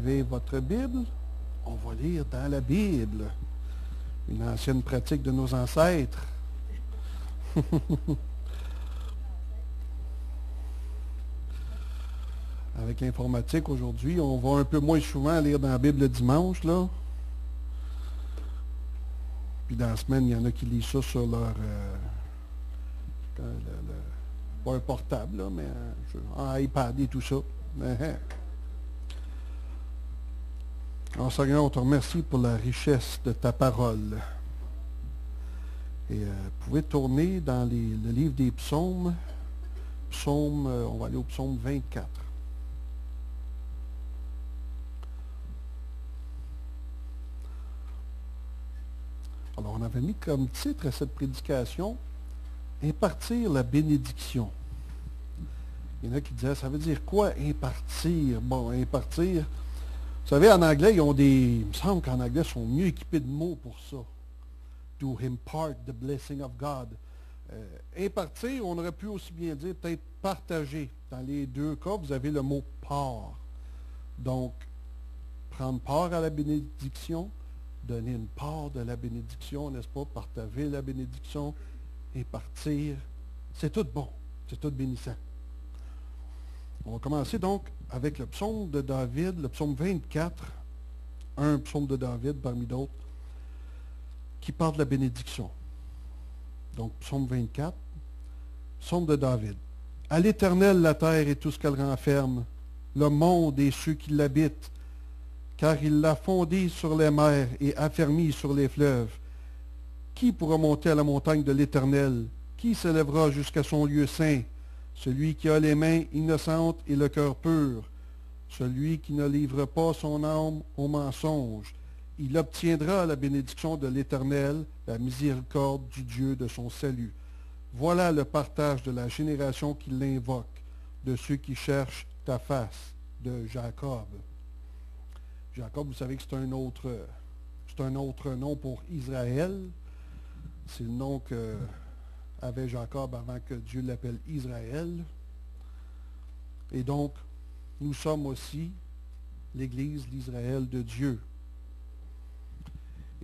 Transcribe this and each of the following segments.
Levez votre Bible. On va lire dans la Bible. Une ancienne pratique de nos ancêtres. Avec l'informatique aujourd'hui, on va un peu moins souvent lire dans la Bible le dimanche, là. Puis dans la semaine, il y en a qui lisent ça sur leur... pas un portable, là, mais en iPad et tout ça. Alors Seigneur, on te remercie pour la richesse de ta parole. Et vous pouvez tourner dans le livre des psaumes. On va aller au psaume 24. Alors, on avait mis comme titre à cette prédication, impartir la bénédiction. Il y en a qui disaient, ça veut dire quoi, impartir? Bon, impartir, vous savez, en anglais, il me semble qu'en anglais, ils sont mieux équipés de mots pour ça. To impart the blessing of God. Impartir, on aurait pu aussi bien dire, peut-être partager. Dans les deux cas, vous avez le mot part. Donc, prendre part à la bénédiction, donner une part de la bénédiction, n'est-ce pas? Partager la bénédiction, impartir. C'est tout bon. C'est tout bénissant. On va commencer donc avec le psaume de David, le psaume 24, un psaume de David parmi d'autres, qui parle de la bénédiction. Donc, psaume 24, psaume de David. À l'Éternel la terre et tout ce qu'elle renferme, le monde et ceux qui l'habitent, car il l'a fondée sur les mers et affermie sur les fleuves. Qui pourra monter à la montagne de l'Éternel? Qui s'élèvera jusqu'à son lieu saint? Celui qui a les mains innocentes et le cœur pur, celui qui ne livre pas son âme au mensonge. Il obtiendra la bénédiction de l'Éternel, la miséricorde du Dieu de son salut. Voilà le partage de la génération qui l'invoque, de ceux qui cherchent ta face, de Jacob. Jacob, vous savez que c'est un autre nom pour Israël. C'est le nom qu'avait Jacob avant que Dieu l'appelle Israël. Et donc, nous sommes aussi l'Église d'Israël de Dieu.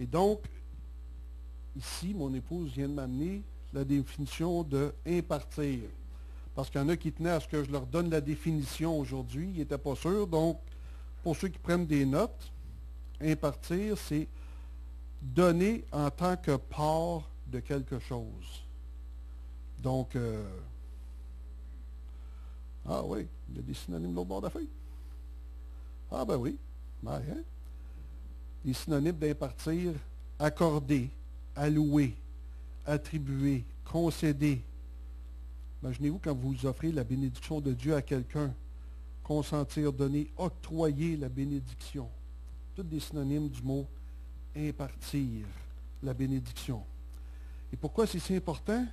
Et donc, ici, mon épouse vient de m'amener la définition de impartir. Parce qu'il y en a qui tenaient à ce que je leur donne la définition aujourd'hui. Ils n'étaient pas sûrs. Donc, pour ceux qui prennent des notes, impartir, c'est donner en tant que part de quelque chose. Donc, ah oui, il y a des synonymes de l'autre bord de la feuille. Ah ben oui, ben, hein? Les synonymes d'impartir, accorder, allouer, attribuer, concéder. Imaginez-vous quand vous offrez la bénédiction de Dieu à quelqu'un, consentir, donner, octroyer la bénédiction. Tous des synonymes du mot impartir la bénédiction. Et pourquoi c'est si important?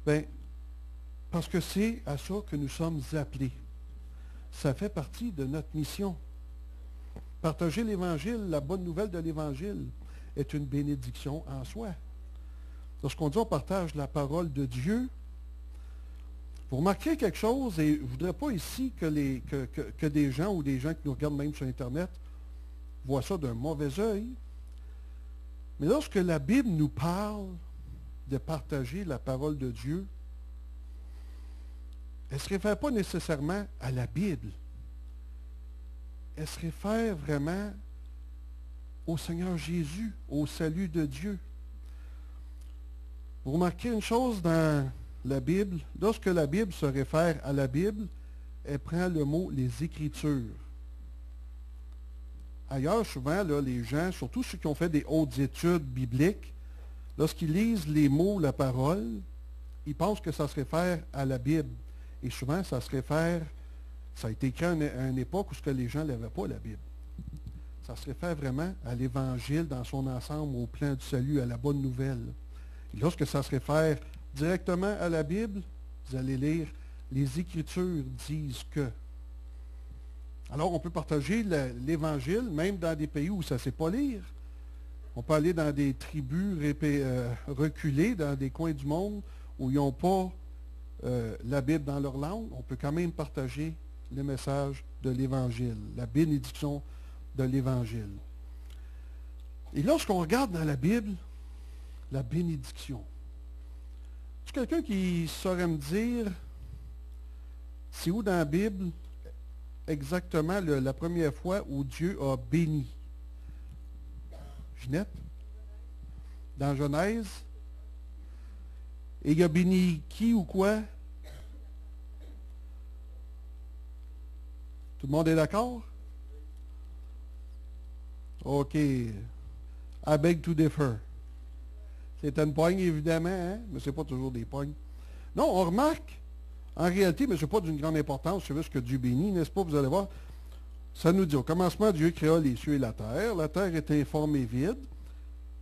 Bien, parce que c'est à ça que nous sommes appelés. Ça fait partie de notre mission. Partager l'Évangile, la bonne nouvelle de l'Évangile, est une bénédiction en soi. Lorsqu'on dit on partage la parole de Dieu, vous remarquez quelque chose, et je ne voudrais pas ici que des gens ou des gens qui nous regardent même sur Internet voient ça d'un mauvais œil. Mais lorsque la Bible nous parle de partager la parole de Dieu, elle ne se réfère pas nécessairement à la Bible. Elle se réfère vraiment au Seigneur Jésus, au salut de Dieu. Vous remarquez une chose dans la Bible, lorsque la Bible se réfère à la Bible, elle prend le mot les Écritures. Ailleurs, souvent, là, les gens, surtout ceux qui ont fait des hautes études bibliques, lorsqu'ils lisent les mots, la parole, ils pensent que ça se réfère à la Bible. Et souvent, ça se réfère, ça a été écrit à une époque où les gens n'avaient pas la Bible. Ça se réfère vraiment à l'Évangile dans son ensemble, au plan du salut, à la bonne nouvelle. Et lorsque ça se réfère directement à la Bible, vous allez lire, les Écritures disent que. Alors, on peut partager l'Évangile, même dans des pays où ça ne sait pas lire. On peut aller dans des tribus reculées, dans des coins du monde où ils n'ont pas la Bible dans leur langue. On peut quand même partager le message de l'Évangile, la bénédiction de l'Évangile. Et lorsqu'on regarde dans la Bible, la bénédiction, est-ce quelqu'un qui saurait me dire, c'est où dans la Bible exactement la première fois où Dieu a béni? Ginette? Dans Genèse? Et il a béni qui ou quoi? Tout le monde est d'accord? OK. I beg to differ. C'est une poigne, évidemment, hein? Mais ce n'est pas toujours des pognes. Non, on remarque, en réalité, mais ce n'est pas d'une grande importance, c'est juste que Dieu bénit, n'est-ce pas? Vous allez voir, ça nous dit, au commencement, Dieu créa les cieux et la terre était informe et vide.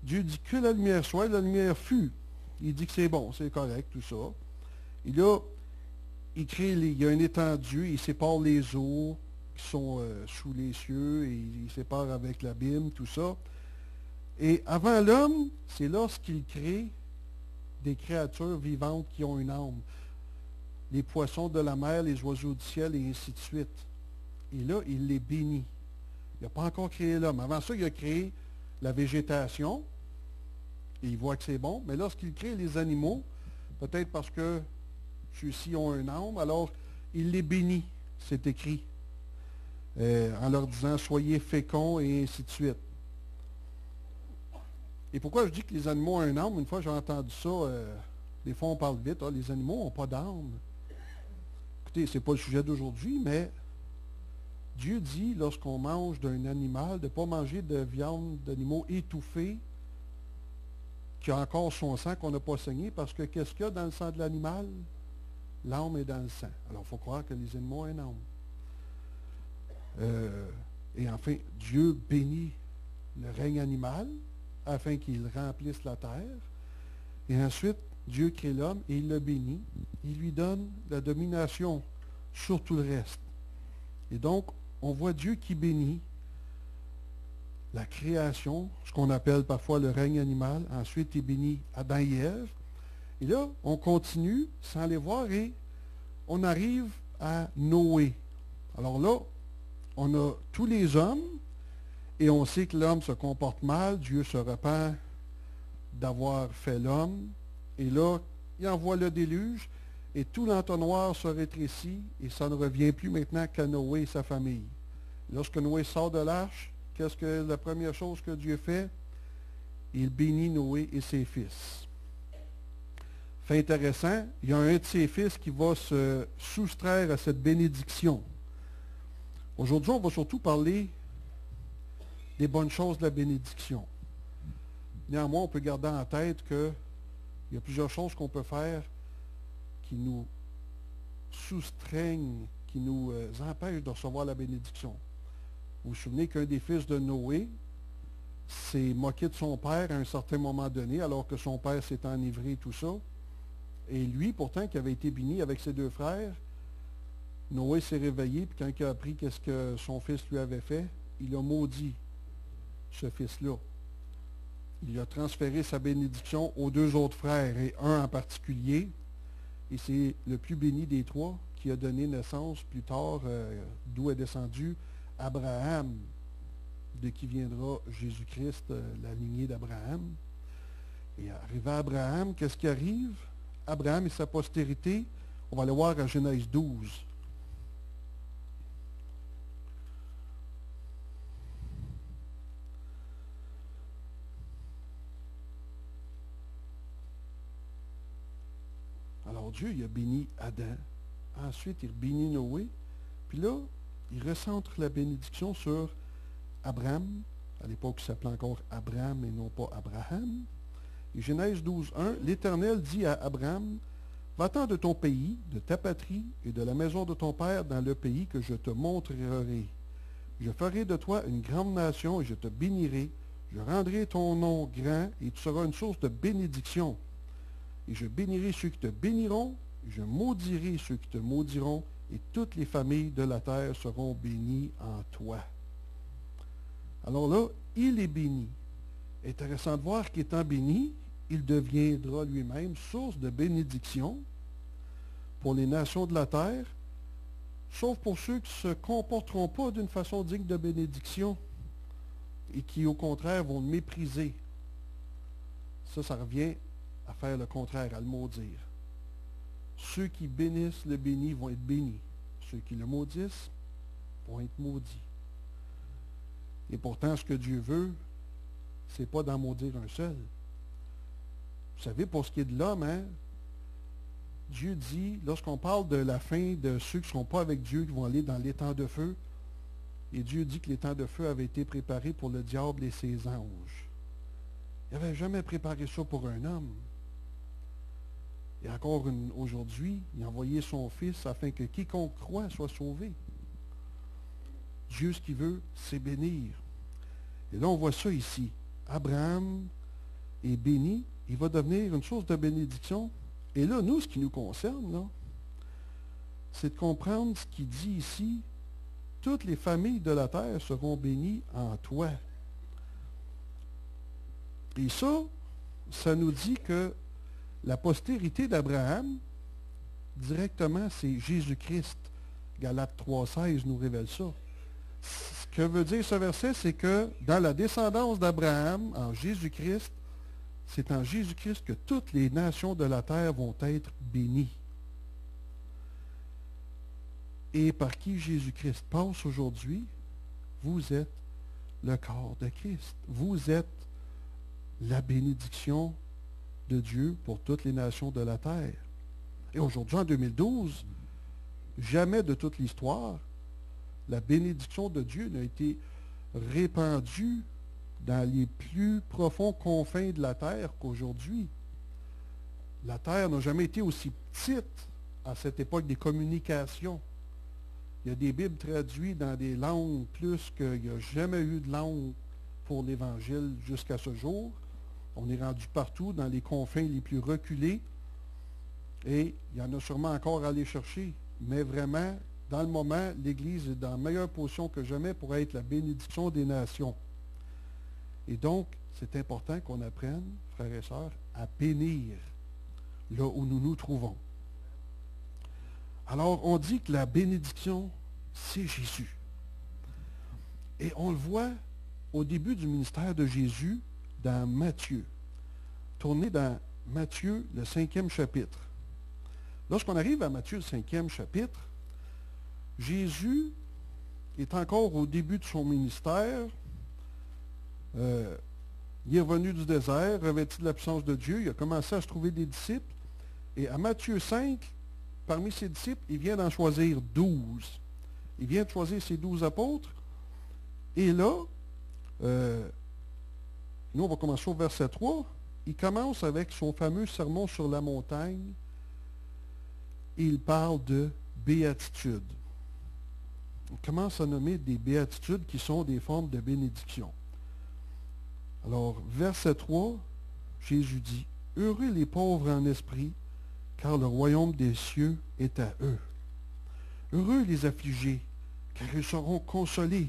Dieu dit que la lumière soit, la lumière fut. Il dit que c'est bon, c'est correct, tout ça. Et là, il y a une étendue, il sépare les eaux qui sont sous les cieux, et il sépare avec l'abîme, tout ça. Et avant l'homme, c'est lorsqu'il crée des créatures vivantes qui ont une âme. Les poissons de la mer, les oiseaux du ciel, et ainsi de suite. Et là, il les bénit. Il n'a pas encore créé l'homme. Avant ça, il a créé la végétation, et il voit que c'est bon. Mais lorsqu'il crée les animaux, peut-être parce que ceux-ci ont un âme, alors il les bénit, c'est écrit, en leur disant « Soyez féconds » et ainsi de suite. Et pourquoi je dis que les animaux ont un âme? Une fois, j'ai entendu ça, des fois on parle vite, les animaux n'ont pas d'âme. Écoutez, ce n'est pas le sujet d'aujourd'hui, mais Dieu dit, lorsqu'on mange d'un animal, de ne pas manger de viande d'animaux étouffés, qui a encore son sang, qu'on n'a pas saigné, parce que qu'est-ce qu'il y a dans le sang de l'animal? L'âme est dans le sang. Alors, il faut croire que les animaux ont un âme. Et enfin, Dieu bénit le règne animal, afin qu'il remplisse la terre. Et ensuite, Dieu crée l'homme et il le bénit. Il lui donne la domination sur tout le reste. Et donc, on voit Dieu qui bénit la création, ce qu'on appelle parfois le règne animal. Ensuite, il bénit Adam et Ève. Et là, on continue sans les voir et on arrive à Noé. Alors là, on a tous les hommes. Et on sait que l'homme se comporte mal, Dieu se repent d'avoir fait l'homme. Et là, il envoie le déluge, et tout l'entonnoir se rétrécit, et ça ne revient plus maintenant qu'à Noé et sa famille. Lorsque Noé sort de l'arche, qu'est-ce que la première chose que Dieu fait? Il bénit Noé et ses fils. Fait intéressant, il y a un de ses fils qui va se soustraire à cette bénédiction. Aujourd'hui, on va surtout parler des bonnes choses de la bénédiction. Néanmoins, on peut garder en tête qu'il y a plusieurs choses qu'on peut faire qui nous soustraignent, qui nous empêchent de recevoir la bénédiction. Vous vous souvenez qu'un des fils de Noé s'est moqué de son père à un certain moment donné, alors que son père s'est enivré, tout ça. Et lui, pourtant, qui avait été béni avec ses deux frères, Noé s'est réveillé, puis quand il a appris qu'est-ce que son fils lui avait fait, il a maudit ce fils-là. Il a transféré sa bénédiction aux deux autres frères, et un en particulier, et c'est le plus béni des trois qui a donné naissance plus tard, d'où est descendu Abraham, de qui viendra Jésus-Christ, la lignée d'Abraham. Et arrivé à Abraham, qu'est-ce qui arrive? Abraham et sa postérité, on va aller voir à Genèse 12. Alors Dieu, il a béni Adam. Ensuite, il bénit Noé. Puis là, il recentre la bénédiction sur Abraham. À l'époque, il s'appelait encore Abraham et non pas Abraham. Et Genèse 12:1, l'Éternel dit à Abraham, va-t'en de ton pays, de ta patrie et de la maison de ton père dans le pays que je te montrerai. Je ferai de toi une grande nation et je te bénirai. Je rendrai ton nom grand et tu seras une source de bénédiction. Et je bénirai ceux qui te béniront, et je maudirai ceux qui te maudiront, et toutes les familles de la terre seront bénies en toi. Alors là, il est béni. Intéressant de voir qu'étant béni, il deviendra lui-même source de bénédiction pour les nations de la terre, sauf pour ceux qui ne se comporteront pas d'une façon digne de bénédiction et qui, au contraire, vont le mépriser. Ça revient à faire le contraire, à le maudire. Ceux qui bénissent le béni vont être bénis. Ceux qui le maudissent vont être maudits. Et pourtant, ce que Dieu veut, ce n'est pas d'en maudire un seul. Vous savez, pour ce qui est de l'homme, hein, Dieu dit, lorsqu'on parle de la fin de ceux qui ne seront pas avec Dieu, qui vont aller dans l'étang de feu, et Dieu dit que l'étang de feu avait été préparé pour le diable et ses anges. Il n'avait jamais préparé ça pour un homme. Et encore aujourd'hui, il a envoyé son Fils afin que quiconque croit soit sauvé. Dieu, ce qu'il veut, c'est bénir. Et là, on voit ça ici. Abraham est béni. Il va devenir une source de bénédiction. Et là, nous, ce qui nous concerne, là, c'est de comprendre ce qu'il dit ici. Toutes les familles de la terre seront bénies en toi. Et ça nous dit que la postérité d'Abraham, directement, c'est Jésus-Christ. Galates 3,16 nous révèle ça. Ce que veut dire ce verset, c'est que dans la descendance d'Abraham, en Jésus-Christ, c'est en Jésus-Christ que toutes les nations de la terre vont être bénies. Et par qui Jésus-Christ passe aujourd'hui, vous êtes le corps de Christ. Vous êtes la bénédiction de Dieu pour toutes les nations de la terre. Et aujourd'hui, en 2012, jamais de toute l'histoire, la bénédiction de Dieu n'a été répandue dans les plus profonds confins de la terre qu'aujourd'hui. La terre n'a jamais été aussi petite à cette époque des communications. Il y a des Bibles traduites dans des langues plus qu'il n'y a jamais eu de langue pour l'Évangile jusqu'à ce jour. On est rendu partout dans les confins les plus reculés. Et il y en a sûrement encore à aller chercher. Mais vraiment, dans le moment, l'Église est dans la meilleure position que jamais pour être la bénédiction des nations. Et donc, c'est important qu'on apprenne, frères et sœurs, à bénir là où nous nous trouvons. Alors, on dit que la bénédiction, c'est Jésus. Et on le voit au début du ministère de Jésus dans Matthieu. Tournez dans Matthieu, le 5e chapitre. Lorsqu'on arrive à Matthieu, le 5e chapitre, Jésus est encore au début de son ministère. Il est revenu du désert, revêtu de la puissance de Dieu. Il a commencé à se trouver des disciples. Et à Matthieu 5, parmi ses disciples, il vient d'en choisir 12. Il vient de choisir ses 12 apôtres. Et là, nous, on va commencer au verset 3. Il commence avec son fameux sermon sur la montagne. Et il parle de béatitude. On commence à nommer des béatitudes qui sont des formes de bénédiction. Alors, verset 3, Jésus dit, « Heureux les pauvres en esprit, car le royaume des cieux est à eux. Heureux les affligés, car ils seront consolés.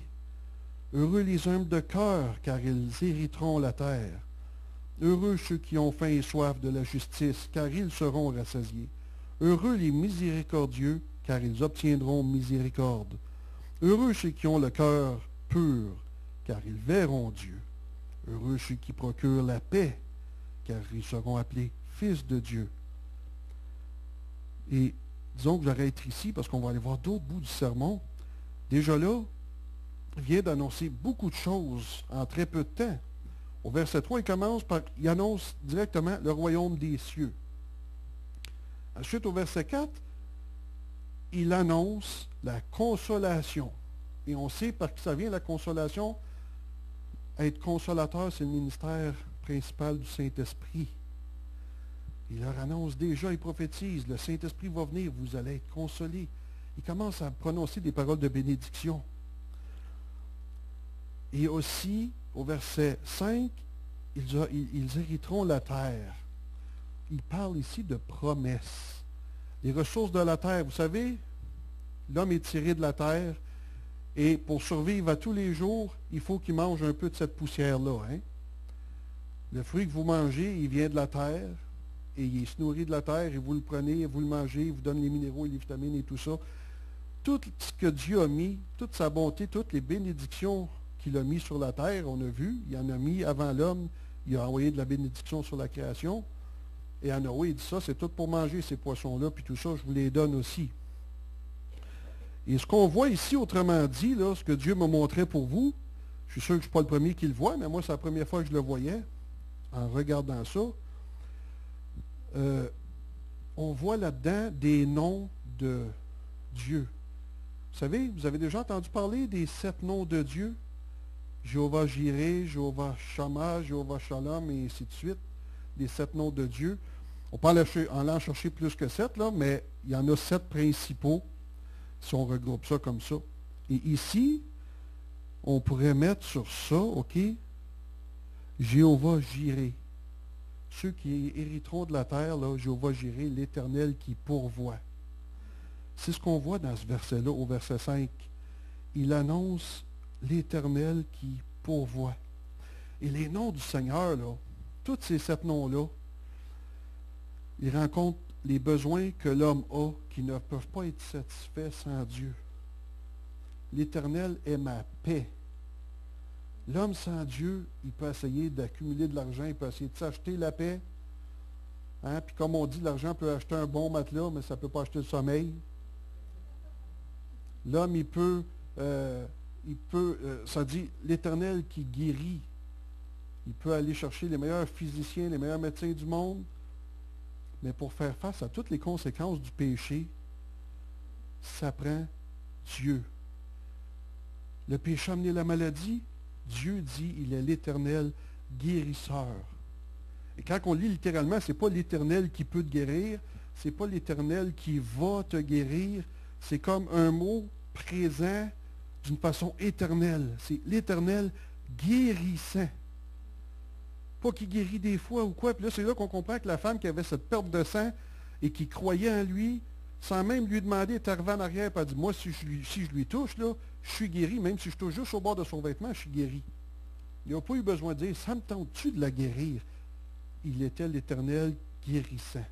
Heureux les humbles de cœur, car ils hériteront la terre. Heureux ceux qui ont faim et soif de la justice, car ils seront rassasiés. Heureux les miséricordieux, car ils obtiendront miséricorde. Heureux ceux qui ont le cœur pur, car ils verront Dieu. Heureux ceux qui procurent la paix, car ils seront appelés fils de Dieu. » Et disons que j'arrête ici parce qu'on va aller voir d'autres bouts du sermon. Déjà là, il vient d'annoncer beaucoup de choses en très peu de temps. Au verset 3, il annonce directement le royaume des cieux. Ensuite, au verset 4, il annonce la consolation. Et on sait par qui ça vient, la consolation. Être consolateur, c'est le ministère principal du Saint-Esprit. Il leur annonce déjà, il prophétise, le Saint-Esprit va venir, vous allez être consolés. Il commence à prononcer des paroles de bénédiction. Et aussi, au verset 5, ils hériteront la terre. Il parle ici de promesses. Les ressources de la terre, vous savez, l'homme est tiré de la terre, et pour survivre à tous les jours, il faut qu'il mange un peu de cette poussière-là. Hein? Le fruit que vous mangez, il vient de la terre, et il se nourrit de la terre, et vous le prenez, et vous le mangez, il vous donne les minéraux et les vitamines et tout ça. tout ce que Dieu a mis, toute sa bonté, toutes les bénédictions qu'il a mis sur la terre, on a vu, il en a mis avant l'homme, il a envoyé de la bénédiction sur la création. Et à Noé, il dit ça, c'est tout pour manger ces poissons-là, puis tout ça, je vous les donne aussi. Et ce qu'on voit ici, autrement dit, là, ce que Dieu m'a montré pour vous, je suis sûr que je ne suis pas le premier qui le voit, mais moi, c'est la première fois que je le voyais, en regardant ça. On voit là-dedans des noms de Dieu. Vous savez, vous avez déjà entendu parler des 7 noms de Dieu? Jéhovah Jireh, Jéhovah Shammah, Jéhovah Shalom, et ainsi de suite. Les 7 noms de Dieu. On peut en chercher plus que 7, là, mais il y en a 7 principaux, si on regroupe ça comme ça. Et ici, on pourrait mettre sur ça, OK, Jéhovah Jireh. Ceux qui hériteront de la terre, là, Jéhovah Jireh, l'Éternel qui pourvoit. C'est ce qu'on voit dans ce verset-là, au verset 5. Il annonce l'Éternel qui pourvoit. Et les noms du Seigneur, là, tous ces 7 noms-là, ils rencontrent les besoins que l'homme a qui ne peuvent pas être satisfaits sans Dieu. L'Éternel est ma paix. L'homme sans Dieu, il peut essayer d'accumuler de l'argent, il peut essayer de s'acheter la paix. Hein? Puis comme on dit, l'argent peut acheter un bon matelas, mais ça ne peut pas acheter le sommeil. L'homme, ça dit, l'Éternel qui guérit. Il peut aller chercher les meilleurs physiciens, les meilleurs médecins du monde, mais pour faire face à toutes les conséquences du péché, ça prend Dieu. Le péché a amené la maladie. Dieu dit, il est l'Éternel guérisseur. Et quand on lit littéralement, ce n'est pas l'Éternel qui peut te guérir, ce n'est pas l'Éternel qui va te guérir, c'est comme un mot présent d'une façon éternelle. C'est l'Éternel guérissant. Pas qui guérit des fois ou quoi. Puis là, c'est là qu'on comprend que la femme qui avait cette perte de sang et qui croyait en lui, sans même lui demander, est arrivée en arrière et a dit, moi, si je lui touche, là, je suis guéri. Même si je touche juste au bord de son vêtement, je suis guéri. Il n'a pas eu besoin de dire, ça me tente-tu de la guérir? Il était l'Éternel guérissant.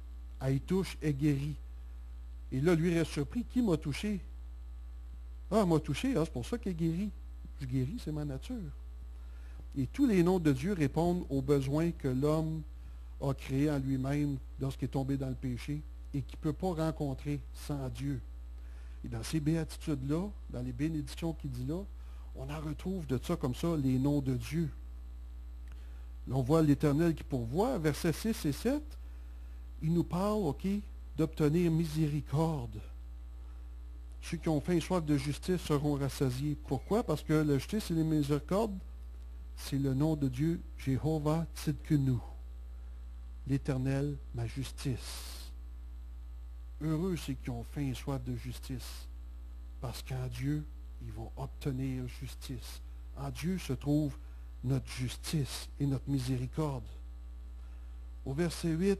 Elle touche, est guéri. Et là, lui reste surpris. Qui m'a touché? Ah, m'a touché, c'est pour ça qu'il est guéri. Je guéris, c'est ma nature. Et tous les noms de Dieu répondent aux besoins que l'homme a créés en lui-même lorsqu'il est tombé dans le péché et qu'il ne peut pas rencontrer sans Dieu. Et dans ces béatitudes-là, dans les bénédictions qu'il dit là, on en retrouve de ça comme ça, les noms de Dieu. Là, on voit l'Éternel qui pourvoit, versets 6 et 7, il nous parle, OK, d'obtenir miséricorde. Ceux qui ont faim et soif de justice seront rassasiés. Pourquoi? Parce que la justice et les miséricordes, c'est le nom de Dieu, Jéhovah Tzidkenu, l'Éternel, ma justice. Heureux ceux qui ont faim et soif de justice, parce qu'en Dieu, ils vont obtenir justice. En Dieu se trouve notre justice et notre miséricorde. Au verset 8,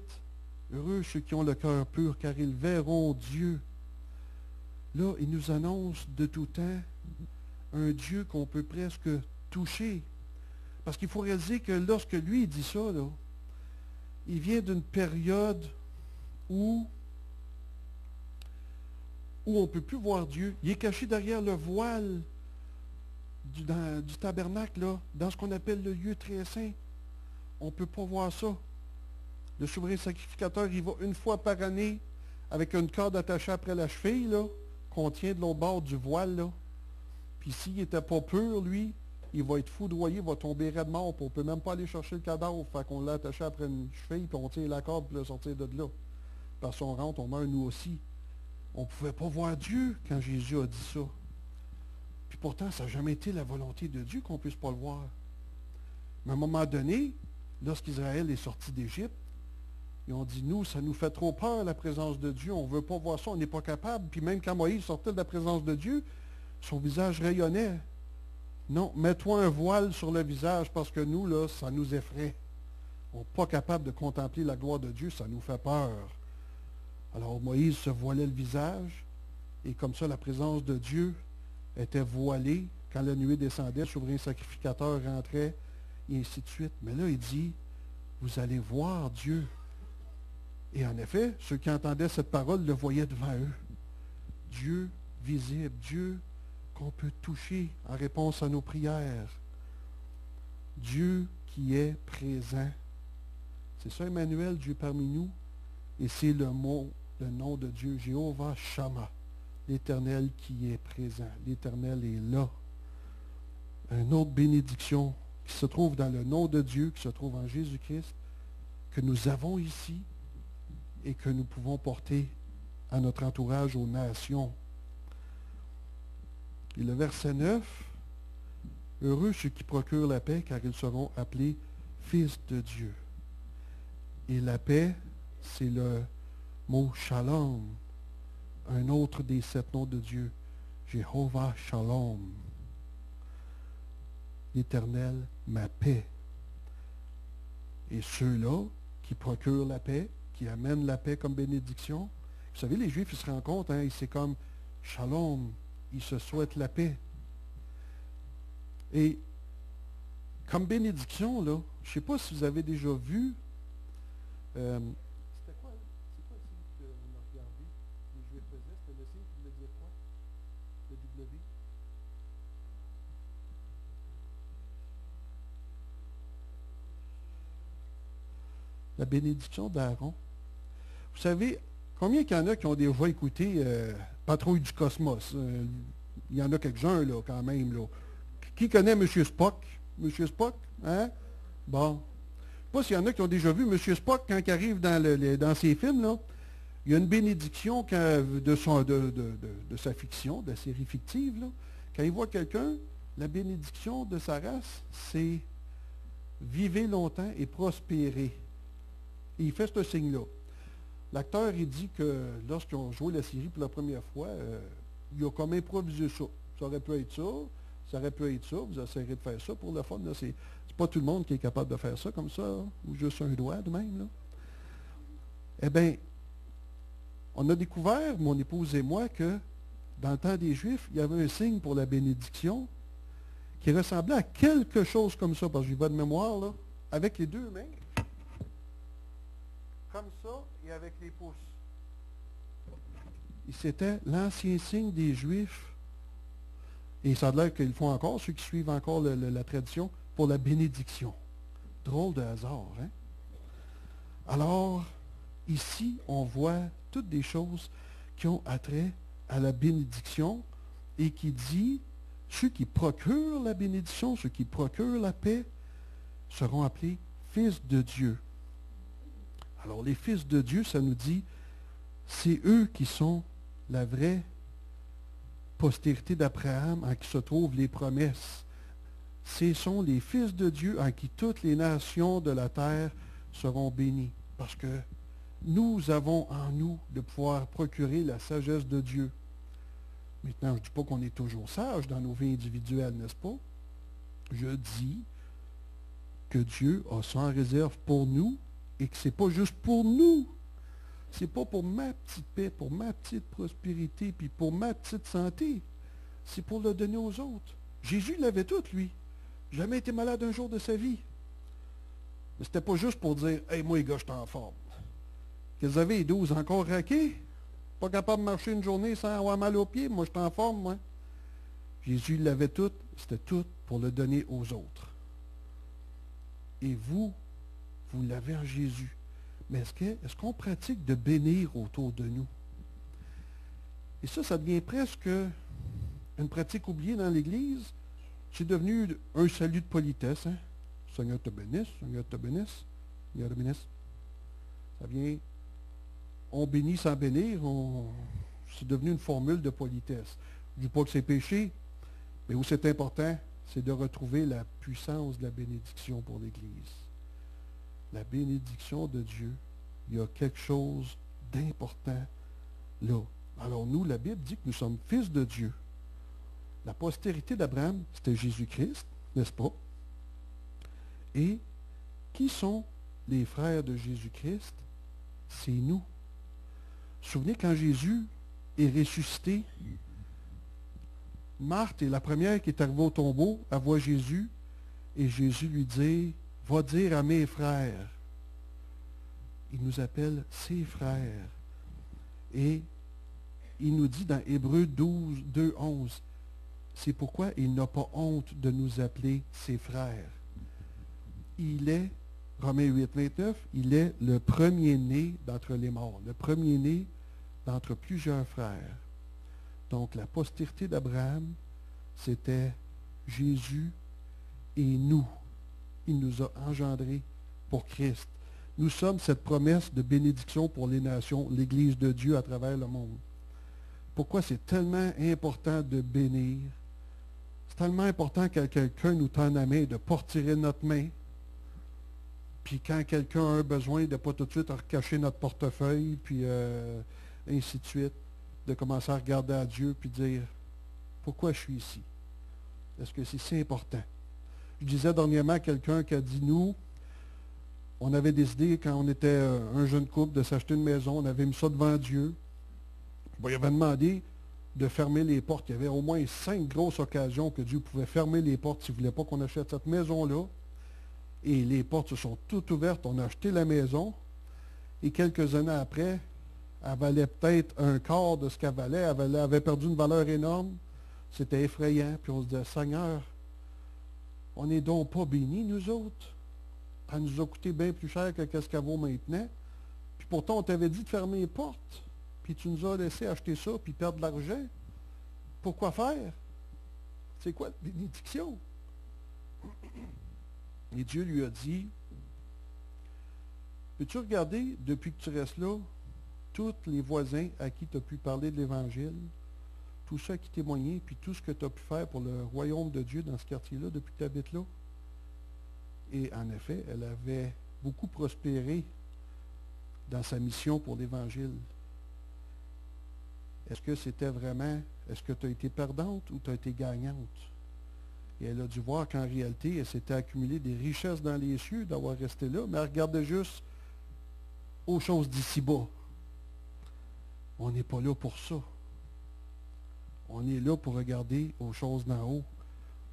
heureux ceux qui ont le cœur pur, car ils verront Dieu. Là, il nous annonce de tout temps un Dieu qu'on peut presque toucher. Parce qu'il faut réaliser que lorsque lui il dit ça, là, il vient d'une période où on ne peut plus voir Dieu. Il est caché derrière le voile du tabernacle, là, dans ce qu'on appelle le lieu très saint. On ne peut pas voir ça. Le souverain sacrificateur, il va une fois par année avec une corde attachée après la cheville, là, qu'on tient de l'autre bord du voile. Là. Puis s'il n'était pas pur, lui, il va être foudroyé, il va tomber raide mort, puis on ne peut même pas aller chercher le cadavre. Fait qu'on l'a attaché après une cheville, puis on tire la corde pour le sortir de là. Parce qu'on rentre, on meurt nous aussi. On ne pouvait pas voir Dieu quand Jésus a dit ça. Puis pourtant, ça n'a jamais été la volonté de Dieu qu'on ne puisse pas le voir. Mais à un moment donné, lorsqu'Israël est sorti d'Égypte, ils ont dit, nous, ça nous fait trop peur, la présence de Dieu. On ne veut pas voir ça, on n'est pas capable. Puis même quand Moïse sortait de la présence de Dieu, son visage rayonnait. Non, mets-toi un voile sur le visage parce que nous, là, ça nous effraie. On n'est pas capable de contempler la gloire de Dieu, ça nous fait peur. Alors Moïse se voilait le visage, et comme ça, la présence de Dieu était voilée. Quand la nuée descendait, le souverain sacrificateur rentrait, et ainsi de suite. Mais là, il dit, vous allez voir Dieu. Et en effet, ceux qui entendaient cette parole le voyaient devant eux. Dieu visible, Dieu qu'on peut toucher en réponse à nos prières. Dieu qui est présent. C'est ça, Emmanuel, Dieu parmi nous. Et c'est le nom de Dieu, Jéhovah Shammah, l'Éternel qui est présent. L'Éternel est là. Une autre bénédiction qui se trouve dans le nom de Dieu, qui se trouve en Jésus-Christ, que nous avons ici et que nous pouvons porter à notre entourage, aux nations. Et le verset 9, heureux ceux qui procurent la paix, car ils seront appelés fils de Dieu. Et la paix, c'est le mot shalom, un autre des 7 noms de Dieu, Jéhovah Shalom, l'Éternel, ma paix. Et ceux-là qui procurent la paix, qui amènent la paix comme bénédiction, vous savez, les Juifs, ils se rendent compte, et c'est comme shalom, ils se souhaitent la paix. Et comme bénédiction, là, je ne sais pas si vous avez déjà vu, c'était quoi, c'est quoi le signe qu'on a regardé, les Juifs faisaient, c'était le signe qui voulait dire quoi? Le W? La bénédiction d'Aaron. Vous savez, combien il y en a qui ont déjà écouté Patrouille du Cosmos? Il y en a quelques-uns, là, quand même, là. Qui connaît M. Spock? M. Spock? Hein? Bon. Je ne sais pas s'il y en a qui ont déjà vu M. Spock quand il arrive dans ses films, là. Il y a une bénédiction de sa fiction, de la série fictive, là. Quand il voit quelqu'un, la bénédiction de sa race, c'est vivez longtemps et prospérez. Et il fait ce signe-là. L'acteur, il dit que lorsqu'ils ont joué la série pour la première fois, il a comme improvisé ça. Ça aurait pu être ça, ça aurait pu être ça, vous essayerez de faire ça pour le fun. C'est pas tout le monde qui est capable de faire ça comme ça, hein, ou juste un doigt de même. Là. Eh bien, on a découvert, mon épouse et moi, que dans le temps des Juifs, il y avait un signe pour la bénédiction qui ressemblait à quelque chose comme ça, parce que j'ai pas de mémoire, là, avec les 2 mains, comme ça, et avec les pouces. Et c'était l'ancien signe des Juifs. Et ça a l'air qu'ils le font encore, ceux qui suivent encore la tradition, pour la bénédiction. Drôle de hasard, hein? Alors, ici, on voit toutes des choses qui ont attrait à la bénédiction et qui dit, ceux qui procurent la bénédiction, ceux qui procurent la paix, seront appelés fils de Dieu. Alors, les fils de Dieu, ça nous dit, c'est eux qui sont la vraie postérité d'Abraham en qui se trouvent les promesses. Ce sont les fils de Dieu en qui toutes les nations de la terre seront bénies. Parce que nous avons en nous de pouvoir procurer la sagesse de Dieu. Maintenant, je ne dis pas qu'on est toujours sage dans nos vies individuelles, n'est-ce pas? Je dis que Dieu a ça en réserve pour nous et que ce n'est pas juste pour nous. C'est pas pour ma petite paix, pour ma petite prospérité, puis pour ma petite santé. C'est pour le donner aux autres. Jésus l'avait tout, lui. Jamais été malade un jour de sa vie. Mais c'était pas juste pour dire, hey, moi, les gars, je suis en forme. Qu'ils avaient les 12 encore raqués. Pas capable de marcher une journée sans avoir mal aux pieds. Moi, je suis en forme, moi. Jésus l'avait tout. C'était tout pour le donner aux autres. Et vous l'avez en Jésus. Mais est-ce qu'on pratique de bénir autour de nous? Et ça devient presque une pratique oubliée dans l'Église. C'est devenu un salut de politesse. Hein? Seigneur te bénisse, Seigneur te bénisse, Seigneur te bénisse. Ça vient, on bénit sans bénir, c'est devenu une formule de politesse. Je ne dis pas que c'est péché, mais où c'est important, c'est de retrouver la puissance de la bénédiction pour l'Église. La bénédiction de Dieu, il y a quelque chose d'important là. Alors nous, la Bible dit que nous sommes fils de Dieu. La postérité d'Abraham, c'était Jésus-Christ, n'est-ce pas? Et qui sont les frères de Jésus-Christ? C'est nous. Vous vous souvenez quand Jésus est ressuscité, Marthe est la première qui est arrivée au tombeau, elle voit Jésus, et Jésus lui dit, va dire à mes frères. Il nous appelle ses frères. Et il nous dit dans Hébreux 12, 2, 11, c'est pourquoi il n'a pas honte de nous appeler ses frères. Il est, Romains 8, 29, il est le premier-né d'entre les morts, le premier-né d'entre plusieurs frères. Donc la postérité d'Abraham, c'était Jésus et nous. Il nous a engendrés pour Christ. Nous sommes cette promesse de bénédiction pour les nations, l'Église de Dieu à travers le monde. Pourquoi c'est tellement important de bénir? C'est tellement important que quelqu'un nous tende la main, de ne pas retirer notre main. Puis quand quelqu'un a un besoin, de ne pas tout de suite recacher notre portefeuille, puis ainsi de suite. De commencer à regarder à Dieu, puis dire, pourquoi je suis ici? Est-ce que c'est si important? Je disais dernièrement à quelqu'un qui a dit, nous, on avait décidé, quand on était un jeune couple, de s'acheter une maison, on avait mis ça devant Dieu. Bon, il avait demandé de fermer les portes. Il y avait au moins 5 grosses occasions que Dieu pouvait fermer les portes s'il ne voulait pas qu'on achète cette maison-là. Et les portes se sont toutes ouvertes. On a acheté la maison. Et quelques années après, elle valait peut-être un quart de ce qu'elle valait. Elle avait perdu une valeur énorme. C'était effrayant. Puis on se disait, Seigneur, on n'est donc pas bénis, nous autres. Elle nous a coûté bien plus cher que ce qu'elle vaut maintenant. Puis pourtant, on t'avait dit de fermer les portes. Puis tu nous as laissé acheter ça, puis perdre de l'argent. Pourquoi faire? C'est quoi la bénédiction? Et Dieu lui a dit, peux-tu regarder, depuis que tu restes là, tous les voisins à qui tu as pu parler de l'Évangile, tous ceux qui témoignaient, puis tout ce que tu as pu faire pour le royaume de Dieu dans ce quartier-là, depuis que tu habites là? Et en effet, elle avait beaucoup prospéré dans sa mission pour l'Évangile. Est-ce que c'était vraiment, est-ce que tu as été perdante ou tu as été gagnante? Et elle a dû voir qu'en réalité, elle s'était accumulée des richesses dans les cieux d'avoir resté là, mais elle regardait juste aux choses d'ici-bas. On n'est pas là pour ça. On est là pour regarder aux choses d'en haut.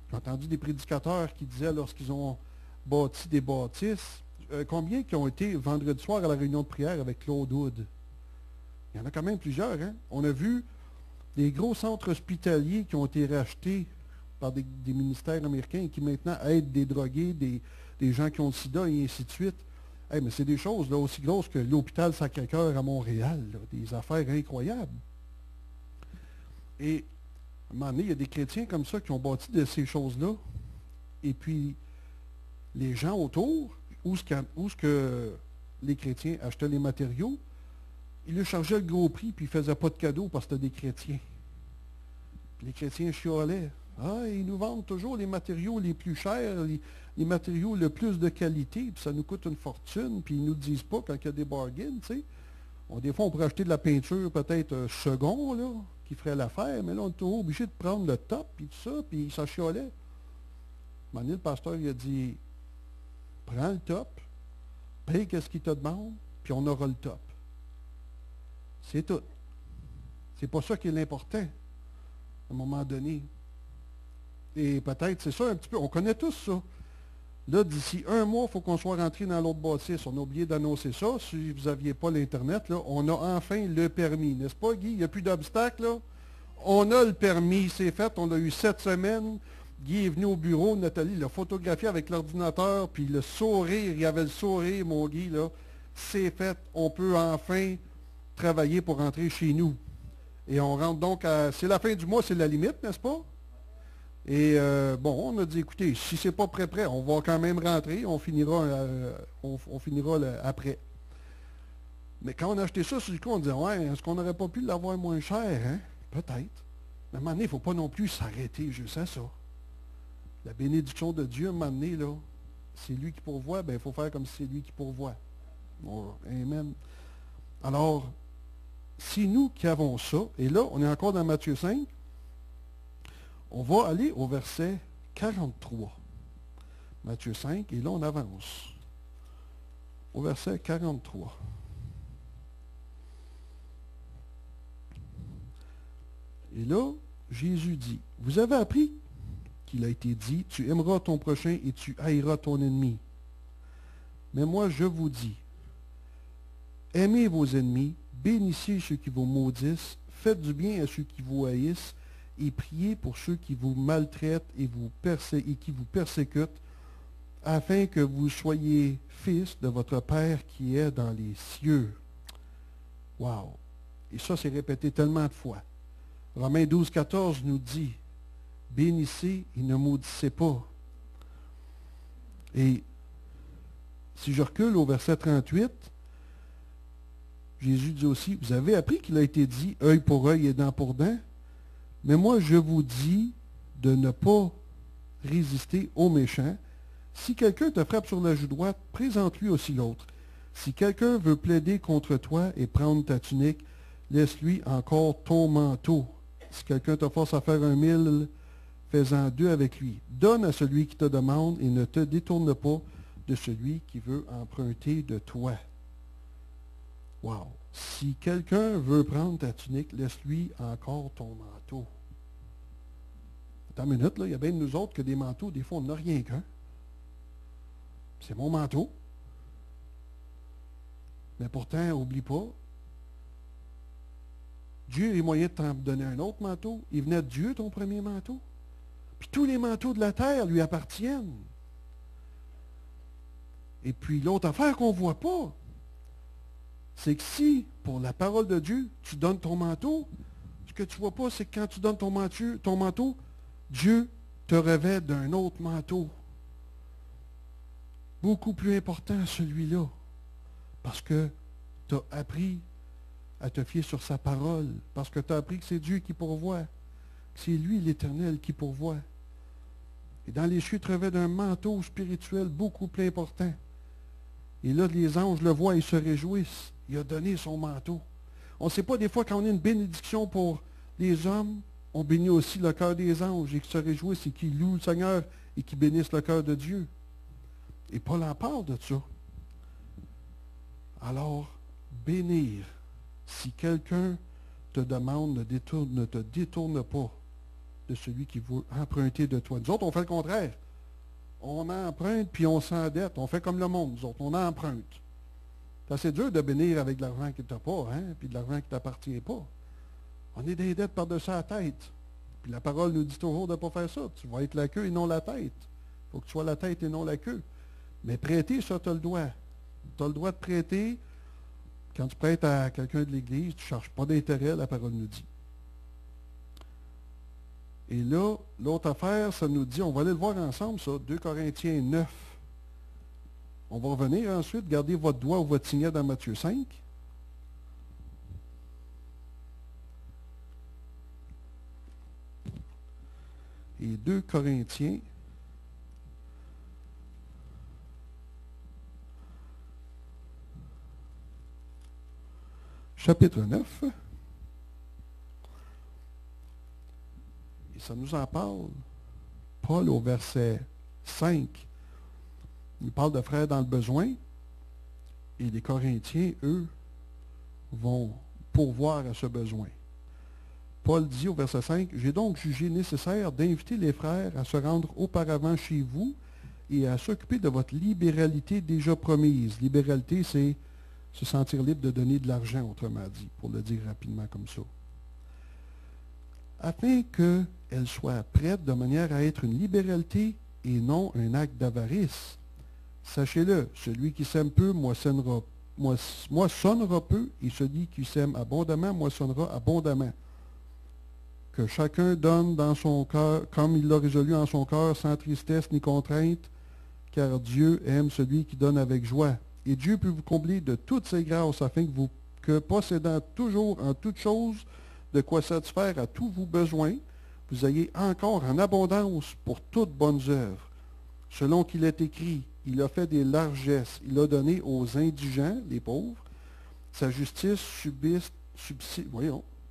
J'ai entendu des prédicateurs qui disaient, lorsqu'ils ont bâti des bâtisses, combien qui ont été vendredi soir à la réunion de prière avec Claude Wood? Il y en a quand même plusieurs. Hein? On a vu des gros centres hospitaliers qui ont été rachetés par des ministères américains et qui maintenant aident des drogués, des gens qui ont le sida et ainsi de suite. Hey, mais c'est des choses là, aussi grosses que l'hôpital Sacré-Cœur à Montréal. Là, des affaires incroyables. Et à un moment donné, il y a des chrétiens comme ça qui ont bâti de ces choses-là. Et puis, les gens autour, où ce que les chrétiens achetaient les matériaux, ils lui chargeaient le gros prix, puis ils ne faisaient pas de cadeaux parce que c'était des chrétiens. Puis les chrétiens chiolaient. Ah, ils nous vendent toujours les matériaux les plus chers, les matériaux le plus de qualité, puis ça nous coûte une fortune, puis ils ne nous disent pas quand il y a des bargains, tu sais. Des fois, on pourrait acheter de la peinture peut-être second, là, qui ferait l'affaire, mais là, on est toujours obligé de prendre le top, puis tout ça, puis ça chiolait. À un moment donné, le pasteur, il a dit, prends le top, paye ce qu'il te demande, puis on aura le top. C'est tout. C'est pas ça qui est l'important, à un moment donné. Et peut-être, c'est ça un petit peu, on connaît tous ça. Là, d'ici un mois, il faut qu'on soit rentré dans l'autre bâtisse. On a oublié d'annoncer ça. Si vous n'aviez pas l'Internet, là, on a enfin le permis. N'est-ce pas, Guy? Il n'y a plus d'obstacles, là? On a le permis, c'est fait. On l'a eu cette semaine. Guy est venu au bureau, Nathalie l'a photographié avec l'ordinateur, puis le sourire, il y avait le sourire, mon Guy, là. C'est fait. On peut enfin travailler pour rentrer chez nous. Et on rentre donc à... C'est la fin du mois, c'est la limite, n'est-ce pas? Et bon, on a dit, écoutez, si c'est pas prêt, on va quand même rentrer, on finira, après. Mais quand on a acheté ça, sur le coup, on disait, ouais, est-ce qu'on n'aurait pas pu l'avoir moins cher, hein? Peut-être. Mais à un moment donné, il ne faut pas non plus s'arrêter juste à ça. La bénédiction de Dieu, à un moment donné, là, c'est lui qui pourvoit, ben il faut faire comme si c'est lui qui pourvoit. Bon, amen. Alors, c'est nous qui avons ça, et là, on est encore dans Matthieu 5, on va aller au verset 43. Matthieu 5, et là, on avance. Au verset 43. Et là, Jésus dit, vous avez appris qu'il a été dit, tu aimeras ton prochain et tu haïras ton ennemi. Mais moi, je vous dis, aimez vos ennemis, bénissez ceux qui vous maudissent, faites du bien à ceux qui vous haïssent, et priez pour ceux qui vous maltraitent et qui vous persécutent, afin que vous soyez fils de votre Père qui est dans les cieux. Wow! Et ça, c'est répété tellement de fois. Romains 12, 14 nous dit, bénissez et ne maudissez pas. Et si je recule au verset 38, Jésus dit aussi, vous avez appris qu'il a été dit, œil pour œil et dent pour dent, mais moi je vous dis de ne pas résister aux méchants. Si quelqu'un te frappe sur la joue droite, présente-lui aussi l'autre. Si quelqu'un veut plaider contre toi et prendre ta tunique, laisse-lui encore ton manteau. Si quelqu'un te force à faire 1 000, fais-en 2 avec lui. Donne à celui qui te demande et ne te détourne pas de celui qui veut emprunter de toi. Wow! Si quelqu'un veut prendre ta tunique, laisse-lui encore ton manteau. Attends une minute, là, il y a bien de nous autres que des manteaux, des fois, on n'a rien qu'un. C'est mon manteau. Mais pourtant, n'oublie pas, Dieu a les moyens de t'en donner un autre manteau. Il venait de Dieu, ton premier manteau. Puis tous les manteaux de la terre lui appartiennent. Et puis l'autre affaire qu'on ne voit pas, c'est que si, pour la parole de Dieu, tu donnes ton manteau, ce que tu ne vois pas, c'est que quand tu donnes ton manteau, Dieu te revêt d'un autre manteau. Beaucoup plus important, celui-là. Parce que tu as appris à te fier sur sa parole. Parce que tu as appris que c'est Dieu qui pourvoit. Que c'est lui, l'Éternel, qui pourvoit. Et dans les cieux, tu te revêt d'un manteau spirituel beaucoup plus important. Et là, les anges le voient et se réjouissent. Il a donné son manteau. On ne sait pas, des fois, quand on a une bénédiction pour les hommes, on bénit aussi le cœur des anges et qu'ils se réjouissent et qu'ils louent le Seigneur et qu'ils bénissent le cœur de Dieu. Et Paul en parle de ça. Alors, bénir, si quelqu'un te demande, ne te détourne pas de celui qui veut emprunter de toi. Nous autres, on fait le contraire. On emprunte puis on s'endette. On fait comme le monde, nous autres. On emprunte. C'est assez dur de bénir avec de l'argent qui ne t'a pas, hein, puis de l'argent qui ne t'appartient pas. On est des dettes par-dessus la tête. Puis la parole nous dit toujours de ne pas faire ça. Tu vas être la queue et non la tête. Il faut que tu sois la tête et non la queue. Mais prêter, ça, tu as le droit. Tu as le droit de prêter. Quand tu prêtes à quelqu'un de l'Église, tu ne cherches pas d'intérêt, la parole nous dit. Et là, l'autre affaire, ça nous dit, on va aller le voir ensemble, ça, 2 Corinthiens 9. On va revenir ensuite, gardez votre doigt ou votre signet dans Matthieu 5. Et 2 Corinthiens, chapitre 9. Et ça nous en parle. Paul, au verset 5, il parle de frères dans le besoin. Et les Corinthiens, eux, vont pourvoir à ce besoin. Paul dit au verset 5, « J'ai donc jugé nécessaire d'inviter les frères à se rendre auparavant chez vous et à s'occuper de votre libéralité déjà promise. » Libéralité, c'est se sentir libre de donner de l'argent, autrement dit, pour le dire rapidement comme ça. Afin qu'elle soit prête de manière à être une libéralité et non un acte d'avarice. Sachez-le, celui qui sème peu moissonnera peu, et celui qui sème abondamment moissonnera abondamment. Que chacun donne dans son cœur, comme il l'a résolu en son cœur, sans tristesse ni contrainte, car Dieu aime celui qui donne avec joie. Et Dieu peut vous combler de toutes ses grâces, afin que possédant toujours en toutes choses de quoi satisfaire à tous vos besoins, vous ayez encore en abondance pour toutes bonnes œuvres. Selon qu'il est écrit, il a fait des largesses, il a donné aux indigents, les pauvres, sa justice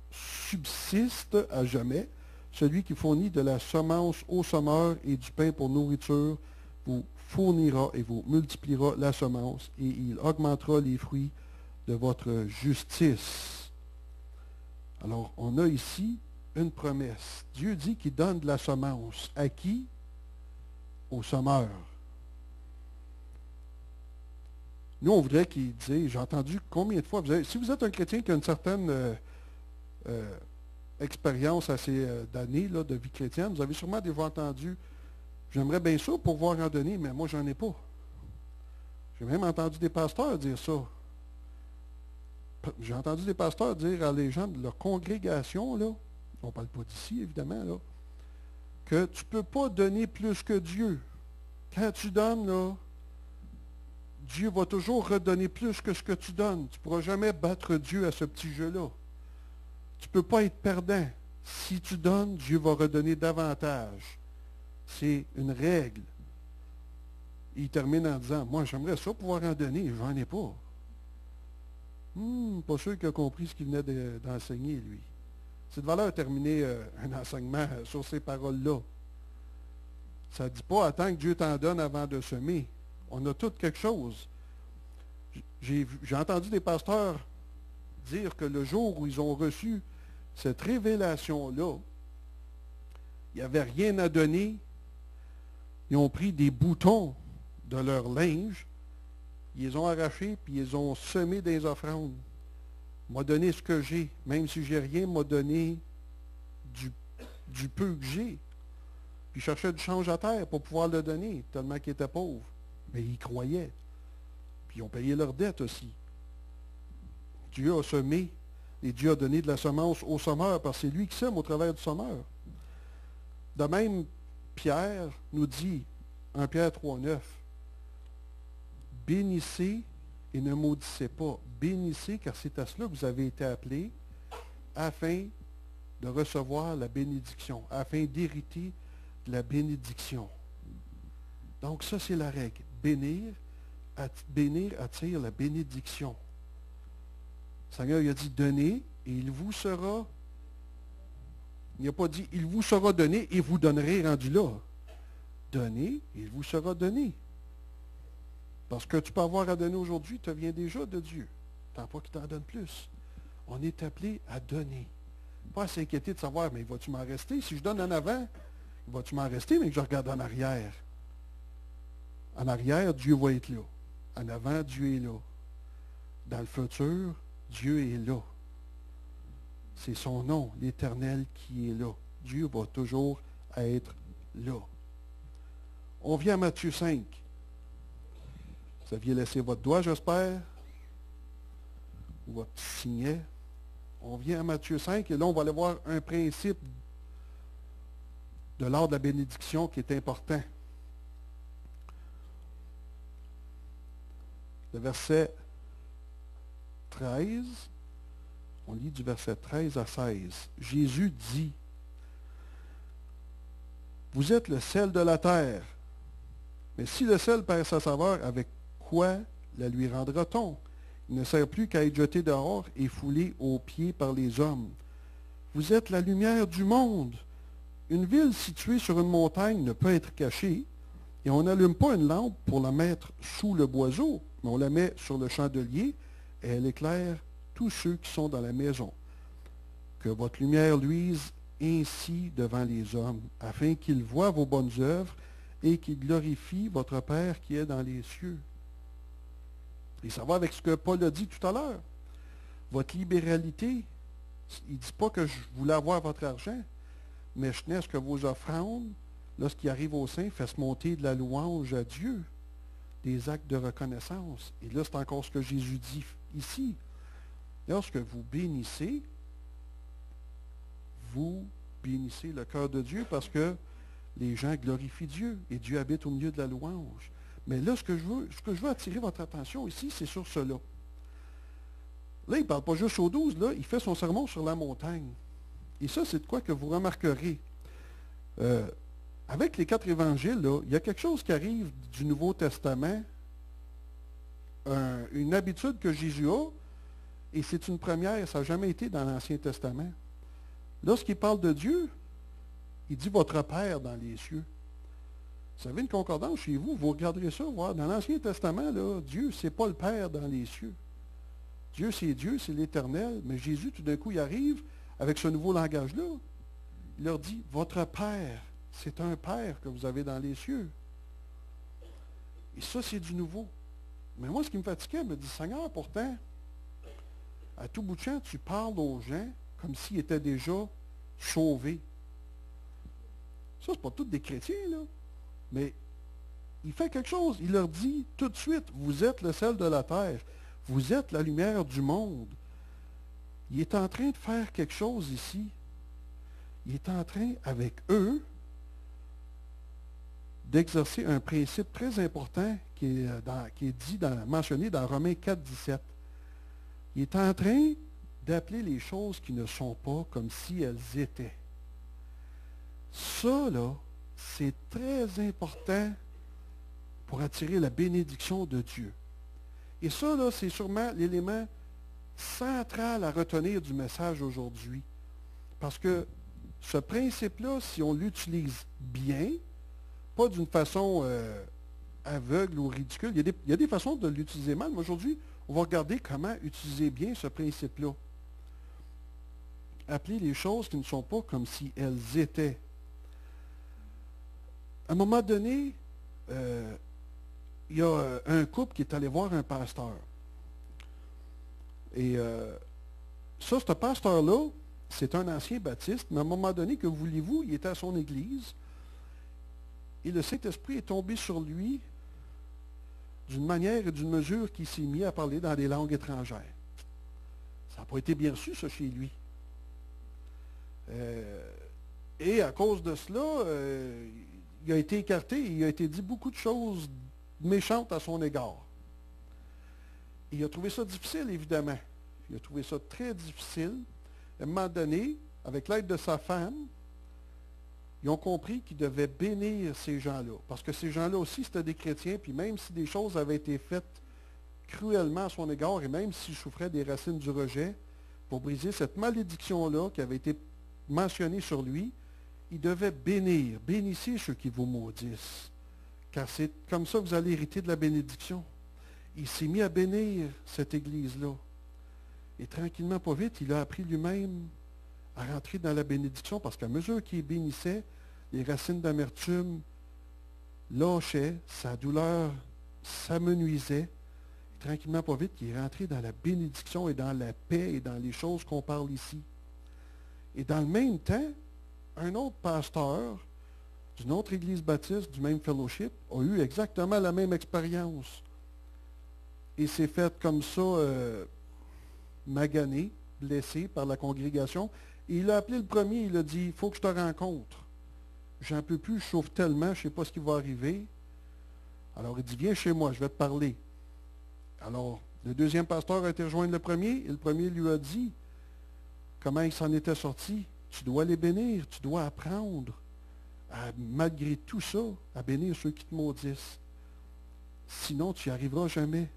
subsiste à jamais. Celui qui fournit de la semence aux semeurs et du pain pour nourriture vous fournira et vous multipliera la semence, et il augmentera les fruits de votre justice. Alors, on a ici une promesse. Dieu dit qu'il donne de la semence. À qui? Aux semeurs. Nous, on voudrait qu'il dise, j'ai entendu combien de fois, si vous êtes un chrétien qui a une certaine expérience assez d'années là, de vie chrétienne, vous avez sûrement déjà entendu, j'aimerais bien ça pouvoir en donner, mais moi, j'en ai pas. J'ai même entendu des pasteurs dire ça. J'ai entendu des pasteurs dire à les gens de leur congrégation, là, on ne parle pas d'ici, évidemment, là, que tu ne peux pas donner plus que Dieu. Quand tu donnes, là, Dieu va toujours redonner plus que ce que tu donnes. Tu ne pourras jamais battre Dieu à ce petit jeu-là. Tu ne peux pas être perdant. Si tu donnes, Dieu va redonner davantage. C'est une règle. Il termine en disant, moi j'aimerais ça pouvoir en donner, j'en ai pas. Pas sûr qu'il a compris ce qu'il venait d'enseigner, lui. C'est de valeur terminer un enseignement sur ces paroles-là. Ça ne dit pas attends que Dieu t'en donne avant de semer. On a tout quelque chose. J'ai entendu des pasteurs dire que le jour où ils ont reçu cette révélation-là, il n'y avait rien à donner. Ils ont pris des boutons de leur linge, ils les ont arrachés, puis ils les ont semés des offrandes. M'a donné ce que j'ai. Même si j'ai rien, m'a donné du peu que j'ai. Puis ils cherchaient du change à terre pour pouvoir le donner, tellement qu'ils étaient pauvres. Mais ils croyaient. Puis ils ont payé leurs dettes aussi. Dieu a semé, et Dieu a donné de la semence au semeur, parce que c'est lui qui sème au travers du semeur. De même, Pierre nous dit, 1 Pierre 3,9, bénissez et ne maudissez pas. Bénissez, car c'est à cela que vous avez été appelés, afin de recevoir la bénédiction, afin d'hériter de la bénédiction. Donc ça, c'est la règle. Bénir attire la bénédiction. Le Seigneur il a dit, donnez, et il vous sera. Il n'a pas dit, il vous sera donné, et vous donnerez rendu là. Donnez, et il vous sera donné. Parce que tu peux avoir à donner aujourd'hui, te vient déjà de Dieu. Tant pas qu'il t'en donne plus. On est appelé à donner. Pas à s'inquiéter de savoir, mais vas-tu m'en rester? Si je donne en avant, vas-tu m'en rester, mais que je regarde en arrière? En arrière, Dieu va être là. En avant, Dieu est là. Dans le futur, Dieu est là. C'est son nom, l'Éternel, qui est là. Dieu va toujours être là. On vient à Matthieu 5. Vous aviez laissé votre doigt, j'espère, ou votre signet. On vient à Matthieu 5, et là, on va aller voir un principe de l'ordre de la bénédiction qui est important. Le verset 13, on lit du verset 13 à 16. Jésus dit, « Vous êtes le sel de la terre, mais si le sel perd sa saveur, avec quoi la lui rendra-t-on? Il ne sert plus qu'à être jeté dehors et foulé aux pieds par les hommes. Vous êtes la lumière du monde. Une ville située sur une montagne ne peut être cachée, et on n'allume pas une lampe pour la mettre sous le boiseau, mais on la met sur le chandelier, et elle éclaire tous ceux qui sont dans la maison. Que votre lumière luise ainsi devant les hommes, afin qu'ils voient vos bonnes œuvres et qu'ils glorifient votre Père qui est dans les cieux. » Et ça va avec ce que Paul a dit tout à l'heure. Votre libéralité, il ne dit pas que je voulais avoir votre argent, mais je tenais à ce que vos offrandes, lorsqu'ils arrivent au sein, fassent monter de la louange à Dieu, des actes de reconnaissance. Et là, c'est encore ce que Jésus dit ici. Lorsque vous bénissez le cœur de Dieu parce que les gens glorifient Dieu et Dieu habite au milieu de la louange. Mais là, ce que je veux attirer votre attention ici, c'est sur cela. Là, il ne parle pas juste aux 12, là, il fait son sermon sur la montagne. Et ça, c'est de quoi que vous remarquerez. Avec les 4 évangiles, là, il y a quelque chose qui arrive du Nouveau Testament, une habitude que Jésus a, et c'est une première, ça n'a jamais été dans l'Ancien Testament. Lorsqu'il parle de Dieu, il dit votre Père dans les cieux. Vous savez, une concordance chez vous, vous regarderez ça, voir. Dans l'Ancien Testament, là, Dieu, ce n'est pas le Père dans les cieux. Dieu, c'est l'Éternel, mais Jésus, tout d'un coup, il arrive avec ce nouveau langage-là. Il leur dit, votre Père, c'est un Père que vous avez dans les cieux. Et ça, c'est du nouveau. Mais moi, ce qui me fatiguait, me dit, Seigneur, pourtant, à tout bout de champ, tu parles aux gens comme s'ils étaient déjà sauvés. Ça, c'est pas tous des chrétiens, là. Mais il fait quelque chose. Il leur dit tout de suite, vous êtes le sel de la terre. Vous êtes la lumière du monde. Il est en train de faire quelque chose ici. Il est en train, avec eux, d'exercer un principe très important qui est mentionné dans Romains 4, 17. Il est en train d'appeler les choses qui ne sont pas comme si elles étaient. Ça, là, c'est très important pour attirer la bénédiction de Dieu. Et ça, là, c'est sûrement l'élément central à retenir du message aujourd'hui. Parce que ce principe-là, si on l'utilise bien, pas d'une façon aveugle ou ridicule, il y a des façons de l'utiliser mal, mais aujourd'hui, on va regarder comment utiliser bien ce principe-là. Appeler les choses qui ne sont pas comme si elles étaient. À un moment donné, il y a un couple qui est allé voir un pasteur. Et ce pasteur-là, c'est un ancien baptiste, mais à un moment donné, que voulez-vous, il était à son église, et le Saint-Esprit est tombé sur lui d'une manière et d'une mesure qu'il s'est mis à parler dans des langues étrangères. Ça n'a pas été bien reçu, ça, chez lui. Et à cause de cela, il a été écarté et il a été dit beaucoup de choses méchantes à son égard. Et il a trouvé ça difficile, évidemment. Il a trouvé ça très difficile. À un moment donné, avec l'aide de sa femme, ils ont compris qu'ils devaient bénir ces gens-là. Parce que ces gens-là aussi, c'était des chrétiens, puis même si des choses avaient été faites cruellement à son égard, et même s'il souffrait des racines du rejet, pour briser cette malédiction-là qui avait été mentionnée sur lui, il devait bénir. Bénissez ceux qui vous maudissent, car c'est comme ça que vous allez hériter de la bénédiction. Il s'est mis à bénir cette église-là. Et tranquillement, pas vite, il a appris lui-même à rentrer dans la bénédiction, parce qu'à mesure qu'il bénissait, les racines d'amertume lâchaient, sa douleur s'amenuisait. Et tranquillement, pas vite, il est rentré dans la bénédiction et dans la paix et dans les choses qu'on parle ici. Et dans le même temps, un autre pasteur d'une autre église baptiste, du même fellowship, a eu exactement la même expérience. Et s'est fait comme ça, magané, blessé par la congrégation. Et il a appelé le premier, il a dit, il faut que je te rencontre. J'en peux plus, je chauffe tellement, je ne sais pas ce qui va arriver. Alors il dit, viens chez moi, je vais te parler. Alors, le deuxième pasteur a été rejoindre le premier, et le premier lui a dit comment il s'en était sorti. Tu dois les bénir, tu dois apprendre, malgré tout ça, à bénir ceux qui te maudissent. Sinon, tu n'y arriveras jamais.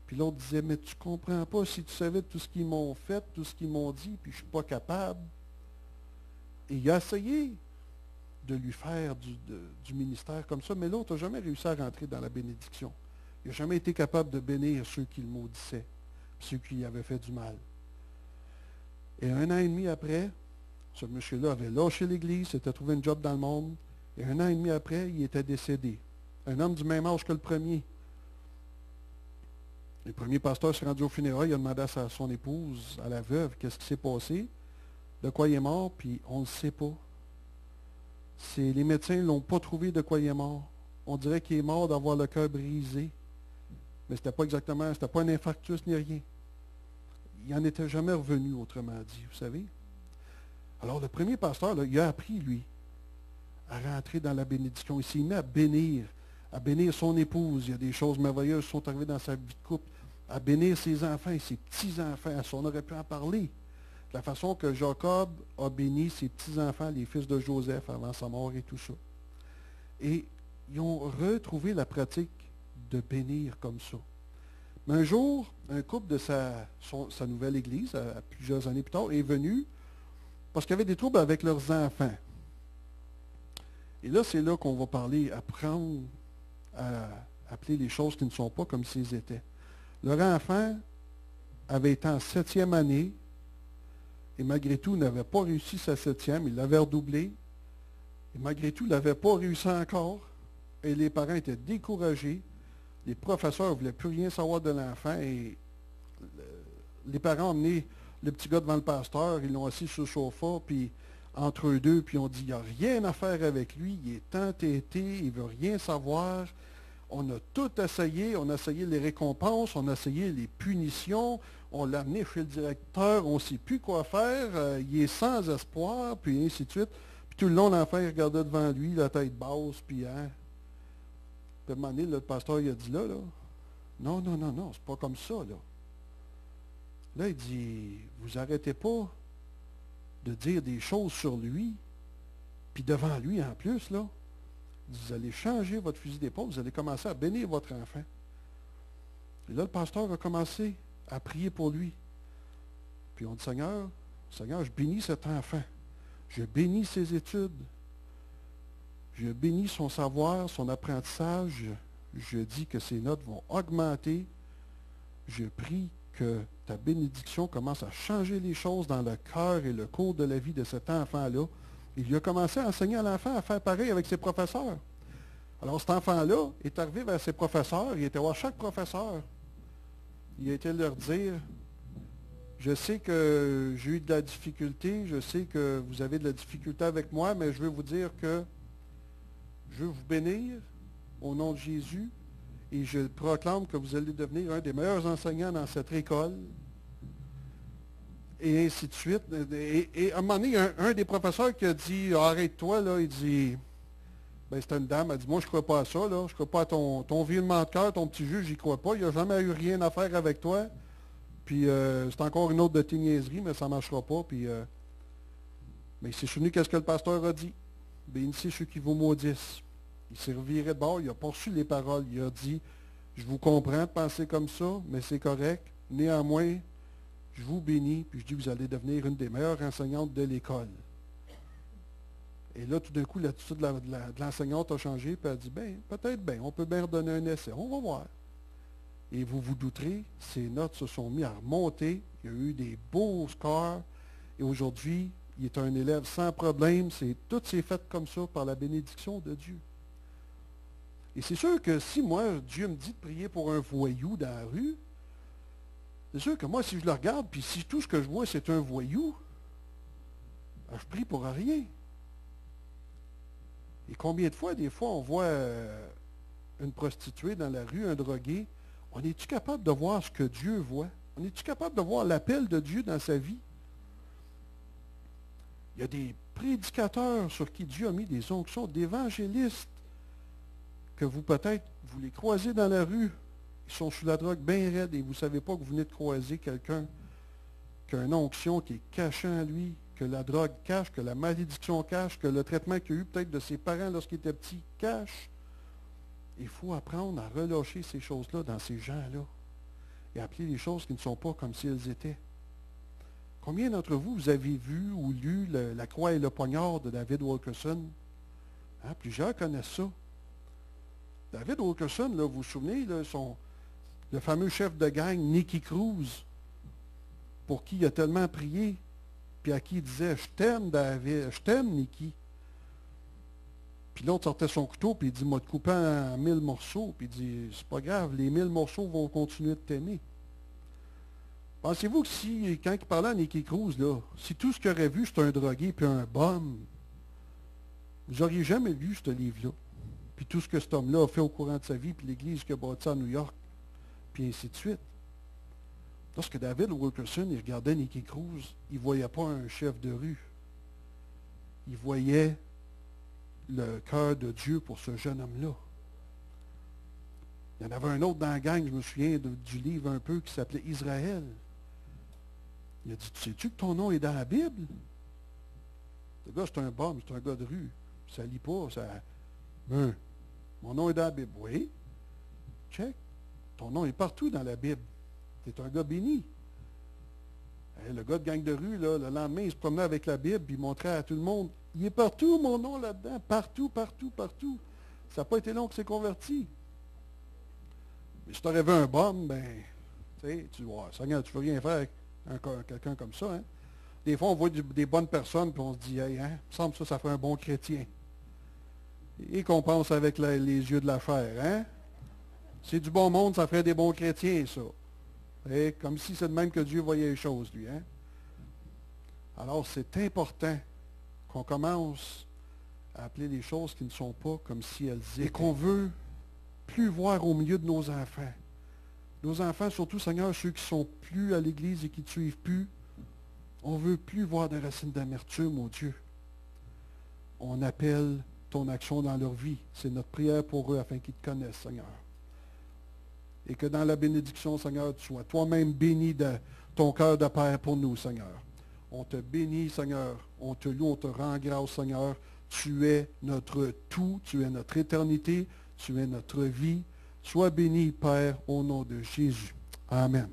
Puis l'autre disait, mais tu ne comprends pas, si tu savais tout ce qu'ils m'ont fait, tout ce qu'ils m'ont dit, puis je ne suis pas capable. Et il a essayé de lui faire du ministère comme ça, mais l'autre n'a jamais réussi à rentrer dans la bénédiction. Il n'a jamais été capable de bénir ceux qui le maudissaient, ceux qui lui avaient fait du mal. Et 1 an et demi après, ce monsieur-là avait lâché l'Église, s'était trouvé une job dans le monde, et 1 an et demi après, il était décédé. Un homme du même âge que le premier. Le premier pasteur s'est rendu au funérailles, il a demandé à son épouse, à la veuve, qu'est-ce qui s'est passé, de quoi il est mort, puis on ne le sait pas. Les médecins ne l'ont pas trouvé de quoi il est mort. On dirait qu'il est mort d'avoir le cœur brisé. Mais c'était pas un infarctus ni rien. Il n'en était jamais revenu, autrement dit, vous savez. Alors le premier pasteur, là, il a appris, lui, à rentrer dans la bénédiction. Il s'est mis à bénir son épouse. Il y a des choses merveilleuses qui sont arrivées dans sa vie de couple. À bénir ses enfants et ses petits-enfants. On aurait pu en parler. De la façon que Jacob a béni ses petits-enfants, les fils de Joseph, avant sa mort et tout ça. Et ils ont retrouvé la pratique de bénir comme ça. Mais un jour, un couple de sa nouvelle église, à plusieurs années plus tard, est venu parce qu'il y avait des troubles avec leurs enfants. Et là, c'est là qu'on va parler, apprendre à appeler les choses qui ne sont pas comme s'ils étaient. Leur enfant avait été en 7e année, et malgré tout, n'avait pas réussi sa 7e, il l'avait redoublé, et malgré tout, il n'avait pas réussi encore, et les parents étaient découragés, les professeurs ne voulaient plus rien savoir de l'enfant, et les parents ont emmené le petit gars devant le pasteur, ils l'ont assis sur le sofa, puis entre eux deux, puis on dit, il n'y a rien à faire avec lui, il est entêté, il ne veut rien savoir. On a tout essayé, on a essayé les récompenses, on a essayé les punitions, on l'a amené chez le directeur, on ne sait plus quoi faire, il est sans espoir, puis ainsi de suite. Puis tout le long, l'enfant, il regardait devant lui, la tête basse, puis hein. Puis à un moment donné, le pasteur, il a dit là, non, non, non, non, c'est pas comme ça, là. Là, il dit, vous arrêtez pas de dire des choses sur lui, puis devant lui en plus, là. Vous allez changer votre fusil d'épaule, vous allez commencer à bénir votre enfant. Et là, le pasteur a commencé à prier pour lui. Puis on dit, Seigneur, je bénis cet enfant. Je bénis ses études. Je bénis son savoir, son apprentissage. Je dis que ses notes vont augmenter. Je prie que ta bénédiction commence à changer les choses dans le cœur et le cours de la vie de cet enfant-là. Il a commencé à enseigner à l'enfant à faire pareil avec ses professeurs. Alors cet enfant-là est arrivé vers ses professeurs, il était voir chaque professeur. Il a été leur dire, je sais que j'ai eu de la difficulté, je sais que vous avez de la difficulté avec moi, mais je veux vous dire que je veux vous bénir au nom de Jésus et je proclame que vous allez devenir un des meilleurs enseignants dans cette école. Et ainsi de suite. Et à un moment donné, il y a un des professeurs qui a dit, arrête-toi, là, il dit, ben c'était une dame, elle dit, moi je ne crois pas à ça, là, je ne crois pas à ton virement de cœur, ton petit juge, j'y crois pas, il n'a jamais eu rien à faire avec toi. Puis c'est encore une autre de tes niaiseries, mais ça ne marchera pas. Puis, mais il s'est souvenu qu'est-ce que le pasteur a dit. Bénissez ceux qui vous maudissent. Il s'est reviré de bord, il a poursuivi les paroles, il a dit, je vous comprends de penser comme ça, mais c'est correct. Néanmoins, je vous bénis, puis je dis que vous allez devenir une des meilleures enseignantes de l'école. Et là, tout d'un coup, l'attitude de l'enseignante a changé, puis elle a dit, ben, peut-être bien, on peut bien redonner un essai, on va voir. Et vous vous douterez, ses notes se sont mises à remonter, il y a eu des beaux scores, et aujourd'hui, il est un élève sans problème, tout s'est fait comme ça par la bénédiction de Dieu. Et c'est sûr que si moi, Dieu me dit de prier pour un voyou dans la rue, c'est sûr que moi, si je le regarde, puis si tout ce que je vois, c'est un voyou, ben, je prie pour rien. Et combien de fois, des fois, on voit une prostituée dans la rue, un drogué, on est-tu capable de voir ce que Dieu voit? On est-tu capable de voir l'appel de Dieu dans sa vie? Il y a des prédicateurs sur qui Dieu a mis des onctions, d'évangélistes, que vous peut-être, vous les croisez dans la rue, ils sont sous la drogue bien raide et vous ne savez pas que vous venez de croiser quelqu'un qui a une onction qui est cachée en lui, que la drogue cache, que la malédiction cache, que le traitement qu'il a eu peut-être de ses parents lorsqu'il était petit cache. Il faut apprendre à relâcher ces choses-là dans ces gens-là et appeler les choses qui ne sont pas comme si elles étaient. Combien d'entre vous, vous avez vu ou lu La croix et le poignard de David Wilkerson? Hein, plusieurs connaissent ça. David Wilkerson, là, vous vous souvenez, là, le fameux chef de gang, Nicky Cruz, pour qui il a tellement prié, puis à qui il disait, je t'aime David, je t'aime Nicky. Puis l'autre sortait son couteau, puis il dit, moi te couper en 1000 morceaux, puis il dit, c'est pas grave, les 1000 morceaux vont continuer de t'aimer. Pensez-vous que si, quand il parlait à Nicky Cruz, là, si tout ce qu'il aurait vu, c'était un drogué puis un bum, vous n'auriez jamais lu ce livre-là. Puis tout ce que cet homme-là a fait au courant de sa vie, puis l'église qu'il a bâtie à New York, puis ainsi de suite. Lorsque David Wilkerson, il regardait Nicky Cruz, il ne voyait pas un chef de rue. Il voyait le cœur de Dieu pour ce jeune homme-là. Il y en avait un autre dans la gang, je me souviens du livre un peu, qui s'appelait Israël. Il a dit, tu sais-tu que ton nom est dans la Bible? Le gars, c'est un bum, c'est un gars de rue. Ça ne lit pas, ça... Ben, mon nom est dans la Bible. Oui. Check. Ton nom est partout dans la Bible. Tu es un gars béni. Le gars de gang de rue, là, le lendemain, il se promenait avec la Bible, puis il montrait à tout le monde, il est partout, mon nom là-dedans, partout, partout, partout. Ça n'a pas été long que c'est converti. Mais si tu aurais vu un bum, ben, tu vois, Seigneur, tu ne peux rien faire avec quelqu'un comme ça. Hein? Des fois, on voit des bonnes personnes, puis on se dit, hey, hein, il me semble que ça ferait un bon chrétien. Et qu'on pense avec les yeux de la chair. Hein? C'est du bon monde, ça ferait des bons chrétiens, ça. Et comme si c'est de même que Dieu voyait les choses, lui. Hein? Alors, c'est important qu'on commence à appeler les choses qui ne sont pas comme si elles étaient. Et qu'on veut plus voir au milieu de nos enfants. Nos enfants, surtout, Seigneur, ceux qui ne sont plus à l'Église et qui ne te suivent plus, on ne veut plus voir des racines d'amertume, oh Dieu. On appelle ton action dans leur vie. C'est notre prière pour eux afin qu'ils te connaissent, Seigneur. Et que dans la bénédiction, Seigneur, tu sois toi-même béni de ton cœur de Père pour nous, Seigneur. On te bénit, Seigneur. On te loue, on te rend grâce, Seigneur. Tu es notre tout, tu es notre éternité, tu es notre vie. Sois béni, Père, au nom de Jésus. Amen.